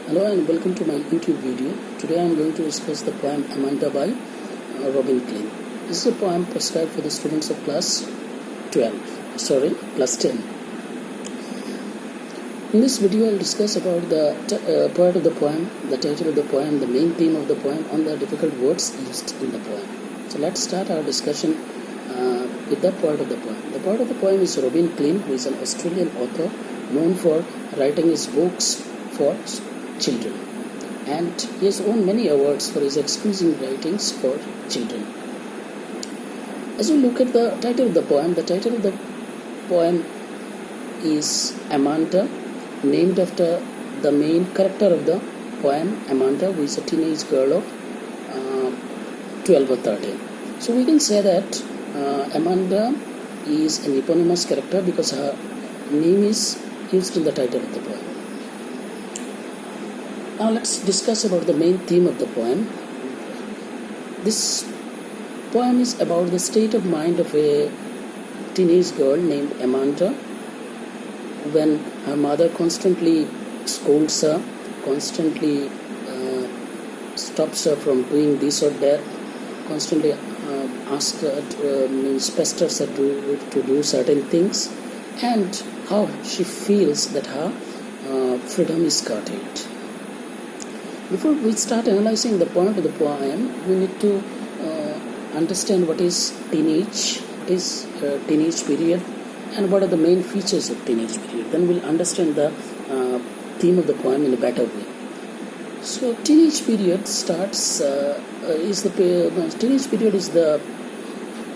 Hello and welcome to my YouTube video. Today I am going to discuss the poem Amanda by Robin Klein. This is a poem prescribed for the students of class 10. In this video I will discuss about the part of the poem, the title of the poem, the main theme of the poem, and the difficult words used in the poem. So let's start our discussion with that part of the poem. The part of the poem is Robin Klein, who is an Australian author known for writing his books for children, and he has won many awards for his exquisite writings for children. As we look at the title of the poem is Amanda, named after the main character of the poem, Amanda, who is a teenage girl of 12 or 13. So we can say that Amanda is an eponymous character because her name is used in the title of the poem. Now let's discuss about the main theme of the poem. This poem is about the state of mind of a teenage girl named Amanda when her mother constantly scolds her, constantly stops her from doing this or that, constantly pesters her to do certain things, and how she feels that her freedom is curtailed. Before we start analyzing the point of the poem, we need to understand what is teenage, teenage period, and what are the main features of teenage period. Then we'll understand the theme of the poem in a better way. So teenage period teenage period is the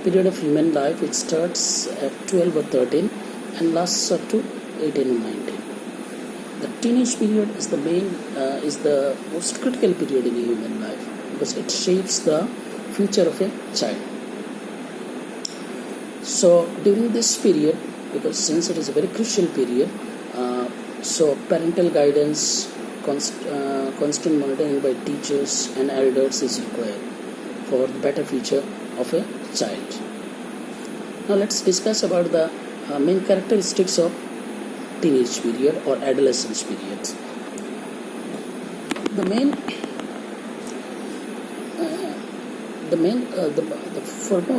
period of human life. It starts at 12 or 13 and lasts up to 18 or 19. The teenage period is the most critical period in a human life because it shapes the future of a child. So during this period, because since it is a very crucial period, so parental guidance, constant monitoring by teachers and elders is required for the better future of a child. Now let's discuss about the main characteristics of teenage period or adolescence period.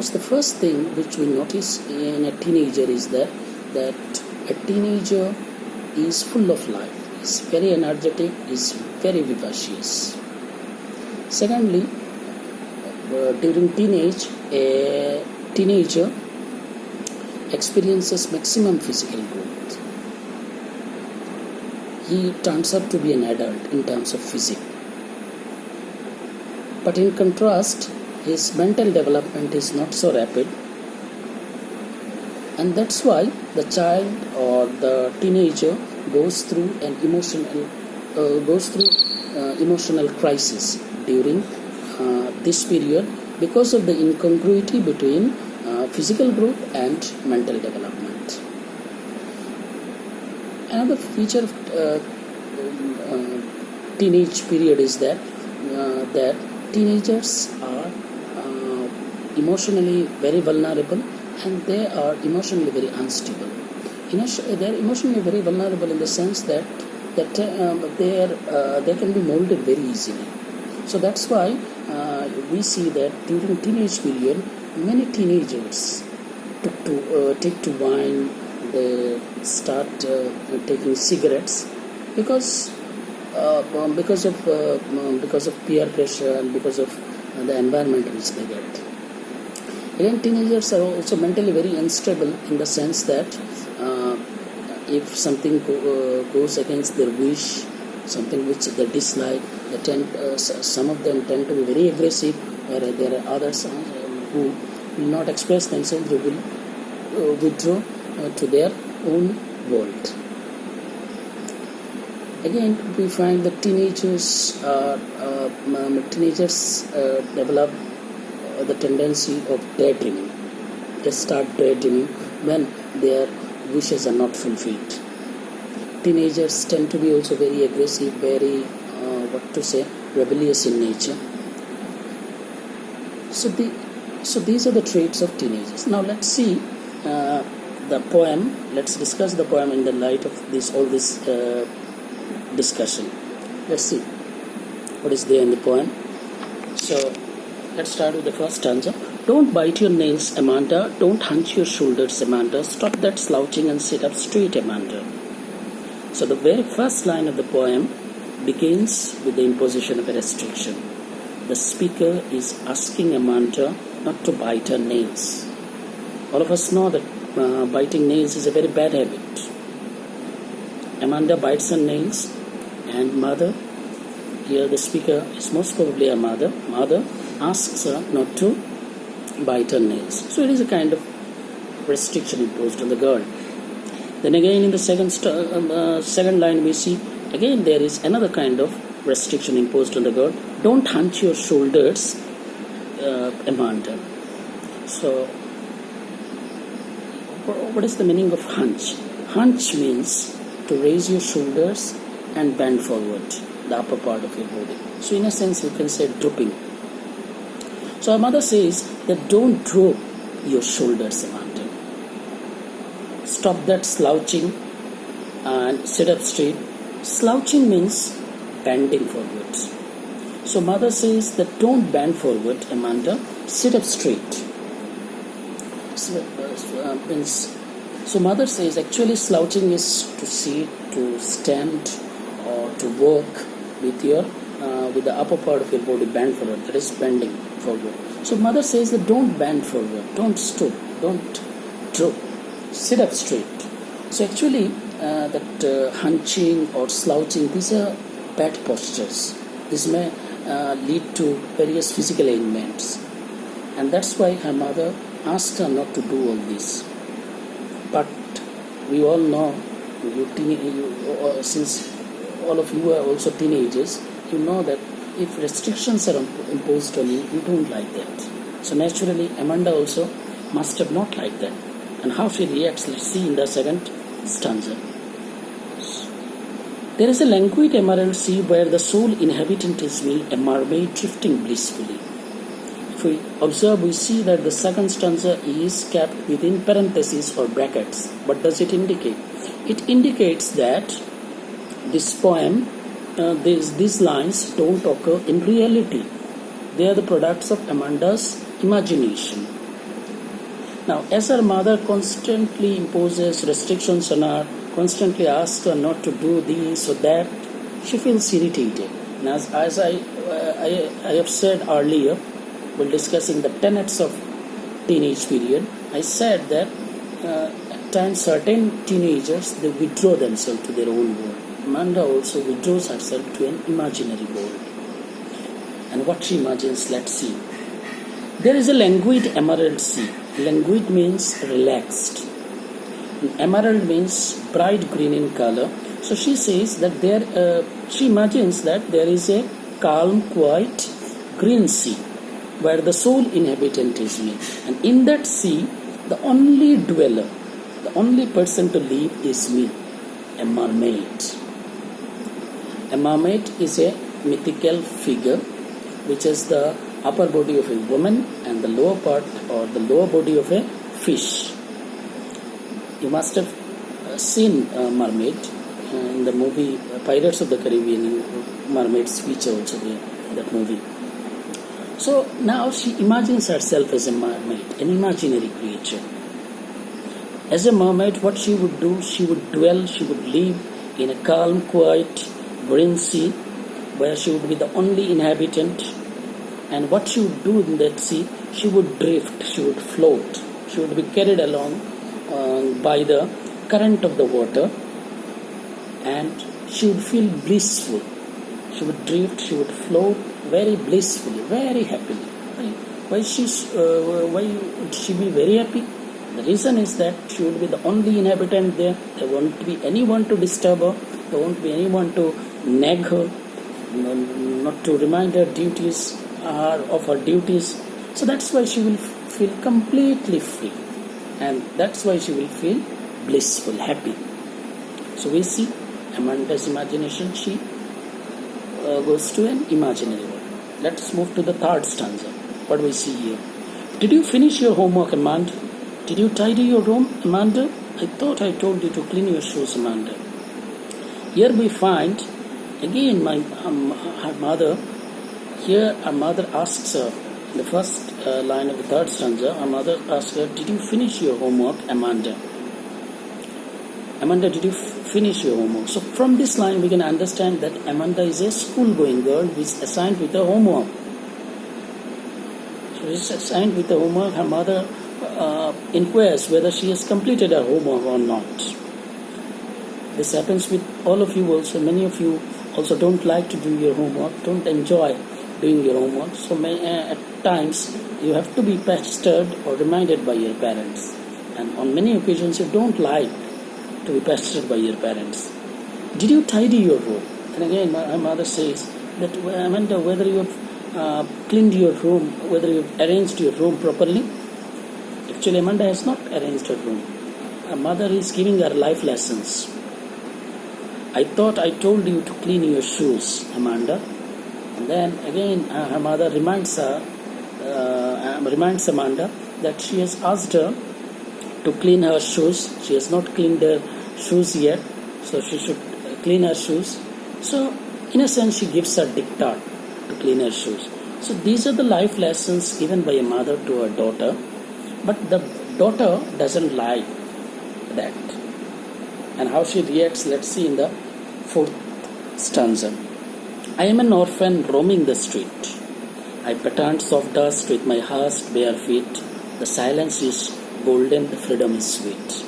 The first thing which we notice in a teenager is that a teenager is full of life, is very energetic, is very vivacious. Secondly, during teenage, a teenager experiences maximum physical growth. He turns out to be an adult in terms of physique. But in contrast, his mental development is not so rapid, and that's why the child or the teenager goes through an emotional crisis during this period because of the incongruity between physical growth and mental development. Another feature of teenage period is that teenagers are emotionally very vulnerable, and they are emotionally very unstable. They are emotionally very vulnerable in the sense that they can be molded very easily. So that's why we see that during teenage period, many teenagers take to wine. They start taking cigarettes because of peer pressure and because of the environment which they get. Again, teenagers are also mentally very unstable in the sense that if something goes against their wish, something which they dislike, some of them tend to be very aggressive, whereas there are others who will not express themselves. They will withdraw to their own world. Again, we find that teenagers develop the tendency of daydreaming. They start daydreaming when their wishes are not fulfilled. Teenagers tend to be also very aggressive, very rebellious in nature. So these are the traits of teenagers. Now let's see the poem. Let's discuss the poem in the light of all this discussion. Let's see what is there in the poem. So let's start with the first stanza. Don't bite your nails, Amanda. Don't hunch your shoulders, Amanda. Stop that slouching and sit up straight, Amanda. So the very first line of the poem begins with the imposition of a restriction. The speaker is asking Amanda not to bite her nails. All of us know that biting nails is a very bad habit. Amanda bites her nails, and mother, here the speaker is most probably a mother, asks her not to bite her nails. So it is a kind of restriction imposed on the girl. Then again in the second line we see again there is another kind of restriction imposed on the girl. Don't hunch your shoulders, Amanda. So what is the meaning of hunch? Hunch means to raise your shoulders and bend forward the upper part of your body. So in a sense you can say drooping. So our mother says that don't droop your shoulders, Amanda. Stop that slouching and sit up straight. Slouching means bending forwards. So mother says that don't bend forward, Amanda. Sit up straight. So mother says actually slouching is to sit, to stand, or to walk with your with the upper part of your body bent forward. That is bending forward. So mother says that don't bend forward, don't stoop, don't droop, sit up straight. So actually that hunching or slouching, these are bad postures. This may lead to various physical ailments, and that's why her mother asked her not to do all this. But we all know, since all of you are also teenagers, you know that if restrictions are imposed on you, you don't like that. So naturally, Amanda also must have not liked that. And how she reacts, let's see in the second stanza. There is a languid emerald sea where the sole inhabitant is me, a mermaid drifting blissfully. If we observe, we see that the second stanza is kept within parentheses or brackets. What does it indicate? It indicates that this poem, these lines don't occur in reality. They are the products of Amanda's imagination. Now, as her mother constantly imposes restrictions on her, constantly asks her not to do this or that, she feels irritated. And as I have said earlier, while discussing the tenets of teenage period, I said that at times certain teenagers, they withdraw themselves to their own world. Amanda also withdraws herself to an imaginary world. And what she imagines, let's see. There is a languid emerald sea. Languid means relaxed. And emerald means bright green in color. So she says that she imagines that there is a calm, quiet, green sea where the sole inhabitant is me. And in that sea, the only dweller, the only person to live is me, a mermaid. A mermaid is a mythical figure which is the upper body of a woman and the lower part or the lower body of a fish. You must have seen a mermaid in the movie Pirates of the Caribbean. Mermaids feature also there in that movie. So now she imagines herself as a mermaid, an imaginary creature. As a mermaid, what she would do, she would live in a calm, quiet, green sea where she would be the only inhabitant. And what she would do in that sea, she would drift, she would float, she would be carried along by the current of the water, and she would feel blissful. She would drift, she would float very blissfully, very happily. Why would she be very happy? The reason is that she would be the only inhabitant there. There won't be anyone to disturb her. There won't be anyone to nag her, not to remind her of her duties. So that's why she will feel completely free, and that's why she will feel blissful, happy. So we see Amanda's imagination. She goes to an imaginary world. Let's move to the third stanza. What do we see here? Did you finish your homework, Amanda? Did you tidy your room, Amanda? I thought I told you to clean your shoes, Amanda. Here we find Again, her mother, here her mother asks her, in the first line of the third stanza, her mother asks her, did you finish your homework, Amanda? Amanda, did you finish your homework? So from this line we can understand that Amanda is a school-going girl who is assigned with a homework. So she's assigned with the homework. Her mother inquires whether she has completed her homework or not. This happens with all of you also. Many of you also don't like to do your homework, don't enjoy doing your homework. So at times you have to be pestered or reminded by your parents. And on many occasions you don't like to be pestered by your parents. Did you tidy your room? And again, my mother says that, Amanda, whether you have cleaned your room, whether you have arranged your room properly. Actually, Amanda has not arranged her room. Her mother is giving her life lessons. I thought I told you to clean your shoes, Amanda. And then again, her mother reminds Amanda that she has asked her to clean her shoes. She has not cleaned her shoes yet, so she should clean her shoes. So in a sense, she gives her diktat to clean her shoes. So these are the life lessons given by a mother to her daughter, but the daughter doesn't like that. And how she reacts, let's see in the fourth stanza. I am an orphan roaming the street. I patterned soft dust with my hushed bare feet. The silence is golden, the freedom is sweet.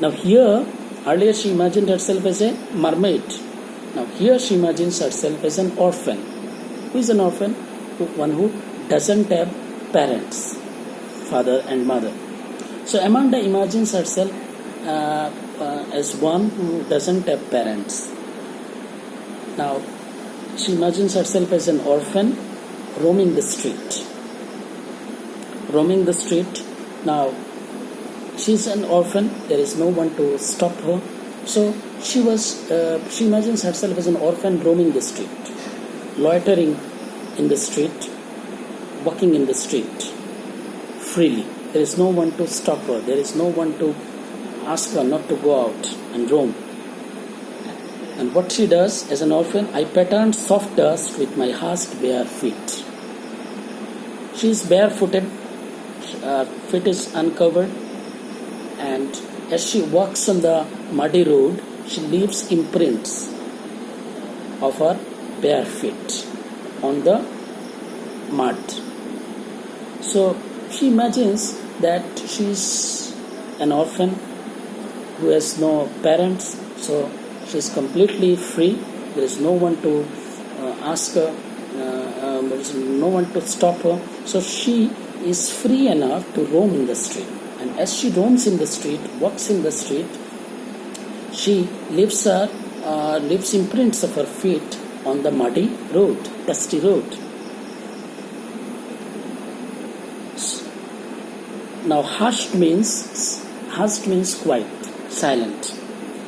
Now here, earlier she imagined herself as a mermaid. Now here she imagines herself as an orphan. Who is an orphan? One who doesn't have parents, father and mother. So Amanda imagines herself as one who doesn't have parents. Now she imagines herself as an orphan roaming the street. Roaming the street. Now she's an orphan, there is no one to stop her. So she imagines herself as an orphan roaming the street, loitering in the street, walking in the street freely. There is no one to stop her, there is no one to ask her not to go out and roam. And what she does as an orphan, I patterned soft dust with my hushed bare feet. She is barefooted, her feet is uncovered, and as she walks on the muddy road, she leaves imprints of her bare feet on the mud. So she imagines that she is an orphan who has no parents, so she is completely free. There is no one to ask her, there is no one to stop her. So she is free enough to roam in the street. And as she roams in the street, walks in the street, she leaves imprints of her feet on the muddy road, dusty road. Now hushed means quiet, silent,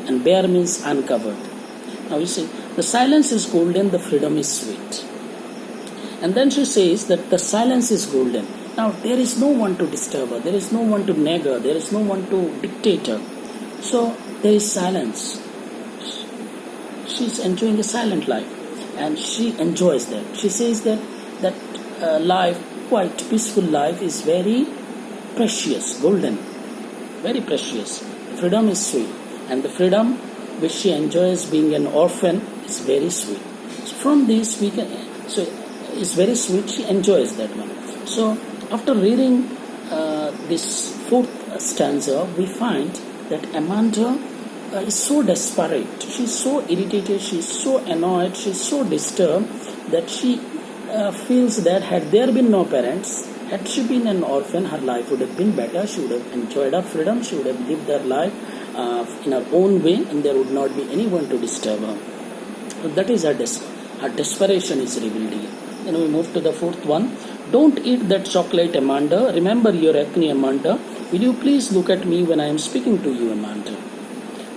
and bare means uncovered. Now you see, the silence is golden, the freedom is sweet. And then she says that the silence is golden. Now there is no one to disturb her, there is no one to nag her, there is no one to dictate her. So there is silence. She is enjoying a silent life, and she enjoys that. She says that life, quite peaceful life, is very precious, golden, very precious. Freedom is sweet, and the freedom which she enjoys being an orphan is very sweet. So from this it's very sweet. She enjoys that one. So after reading this fourth stanza, we find that Amanda is so desperate. She's so irritated. She's so annoyed. She's so disturbed that she feels that had there been no parents, had she been an orphan, her life would have been better. She would have enjoyed her freedom. She would have lived her life in her own way, and there would not be anyone to disturb her. So that is her desperation is revealed here. Then we move to the fourth one. Don't eat that chocolate, Amanda. Remember your acne, Amanda. Will you please look at me when I am speaking to you, Amanda?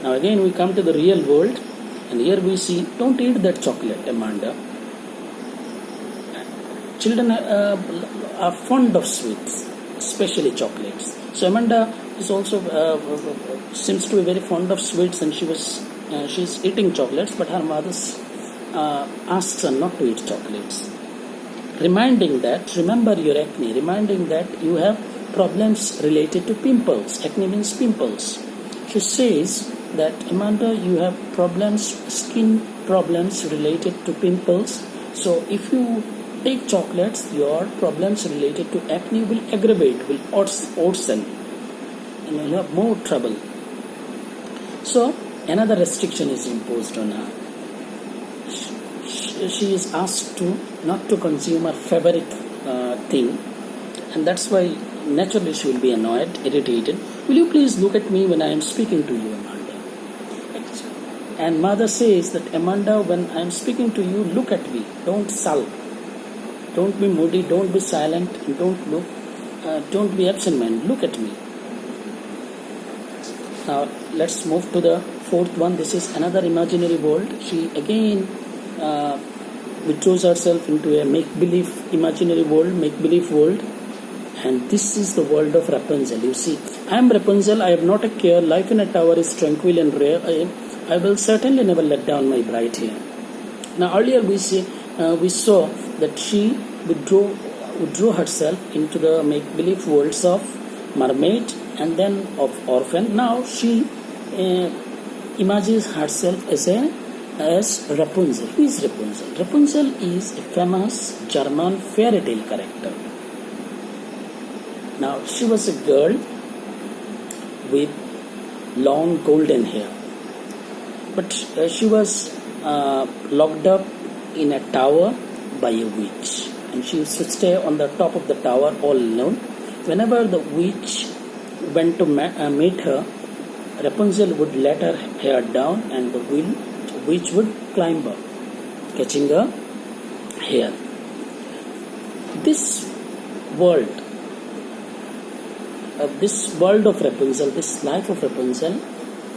Now again we come to the real world, and here we see, don't eat that chocolate, Amanda. Children are fond of sweets, especially chocolates. So Amanda is also seems to be very fond of sweets, and she was she's eating chocolates, but her mother asks her not to eat chocolates, remember your acne, reminding that you have problems related to pimples. Acne means pimples. She says that, Amanda, you have skin problems related to pimples. So if you take chocolates, your problems related to acne will aggravate, will worsen, and you'll have more trouble. So another restriction is imposed on her. She is asked not to consume her favorite thing, and that's why naturally she will be annoyed, irritated. Will you please look at me when I am speaking to you, Amanda? And mother says that, Amanda, when I am speaking to you, look at me. Don't sulk. Don't be moody. Don't be silent. And don't be absent-minded. Look at me. Now let's move to the fourth one. This is another imaginary world. She again withdraws herself into a make-believe imaginary world, make-believe world. And this is the world of Rapunzel. You see, I am Rapunzel, I have not a care, life in a tower is tranquil and rare, I will certainly never let down my bright hair. Now earlier we saw that she withdrew herself into the make-believe worlds of mermaid and then of orphan. Now she imagines herself as Rapunzel. Who is Rapunzel? Rapunzel is a famous German fairy tale character. Now, she was a girl with long golden hair, but she was locked up in a tower by a witch, and she used to stay on the top of the tower all alone. Whenever the witch went to meet her, Rapunzel would let her hair down, and the witch would climb her, catching her hair. This world of Rapunzel, this life of Rapunzel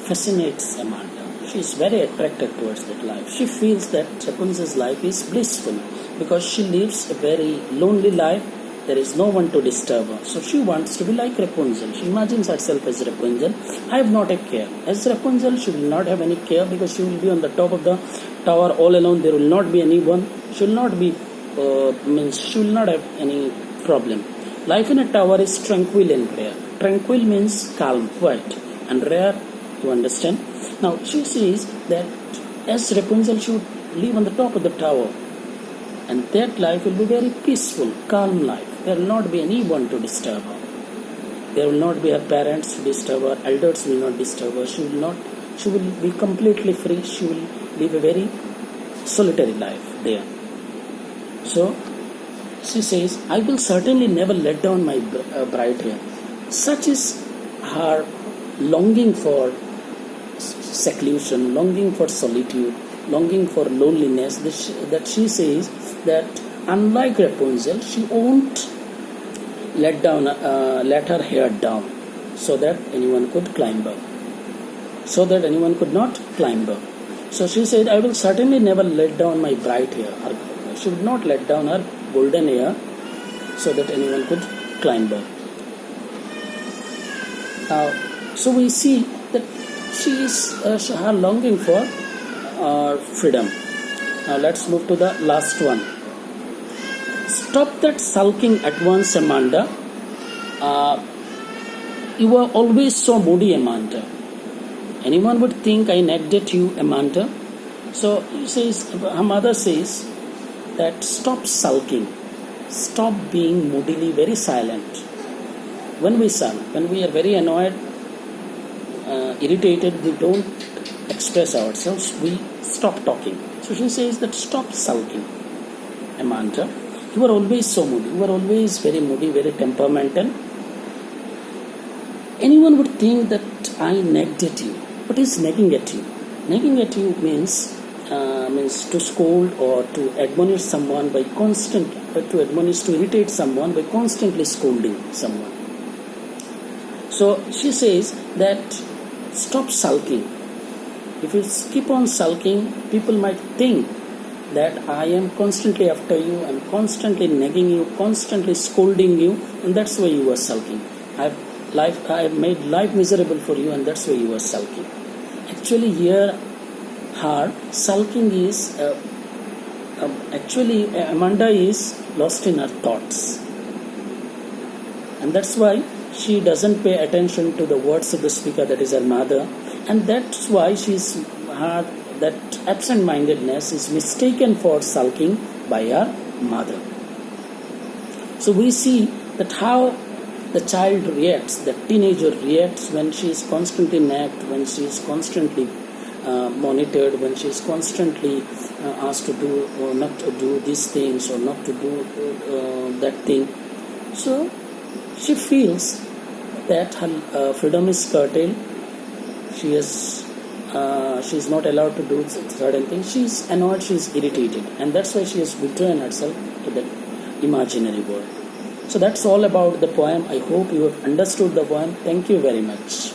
fascinates Amanda. She is very attracted towards that life. She feels that Rapunzel's life is blissful because she lives a very lonely life. There is no one to disturb her. So she wants to be like Rapunzel. She imagines herself as Rapunzel. I have not a care. As Rapunzel, she will not have any care because she will be on the top of the tower all alone. There will not be anyone. She will not have any problem. Life in a tower is tranquil and rare. Tranquil means calm, quiet, and rare, you understand. Now she says that as Rapunzel, she would live on the top of the tower, and that life will be very peaceful, calm life. There will not be anyone to disturb her. There will not be her parents to disturb her. Elders will not disturb her. She will be completely free. She will live a very solitary life there. So she says, I will certainly never let down my bright hair. Such is her longing for seclusion, longing for solitude, longing for loneliness, that she says that unlike Rapunzel, she won't let her hair down so that anyone could climb her, so that anyone could not climb her. So she said, I will certainly never let down my bright hair. She would not let down her golden hair so that anyone could climb her. So we see that she is her longing for freedom. Now let's move to the last one. Stop that sulking at once, Amanda. You are always so moody, Amanda. Anyone would think I nagged at you, Amanda. So her mother says that stop sulking. Stop being moodily very silent. When we sulk, when we are very annoyed, irritated, we don't express ourselves, we stop talking. So she says that stop sulking, Amanda. You are always so moody. You are always very moody, very temperamental. Anyone would think that I nagged at you. What is nagging at you? Nagging at you means to scold or to admonish someone by to irritate someone by constantly scolding someone. So she says that stop sulking. If you keep on sulking, people might think that I am constantly after you, I'm constantly nagging you, constantly scolding you, and that's why you are sulking. I have made life miserable for you, and that's why you are sulking. Actually, here her sulking is actually Amanda is lost in her thoughts, and that's why she doesn't pay attention to the words of the speaker, that is her mother, and that's why that absent-mindedness is mistaken for sulking by her mother. So we see that how the child reacts, the teenager reacts when she is constantly nagged, when she is constantly monitored, when she is constantly asked to do or not to do these things or not to do that thing. So she feels that her freedom is curtailed. She is not allowed to do certain things. She is annoyed, she is irritated, and that's why she has withdrawn herself to the imaginary world. So that's all about the poem. I hope you have understood the poem. Thank you very much.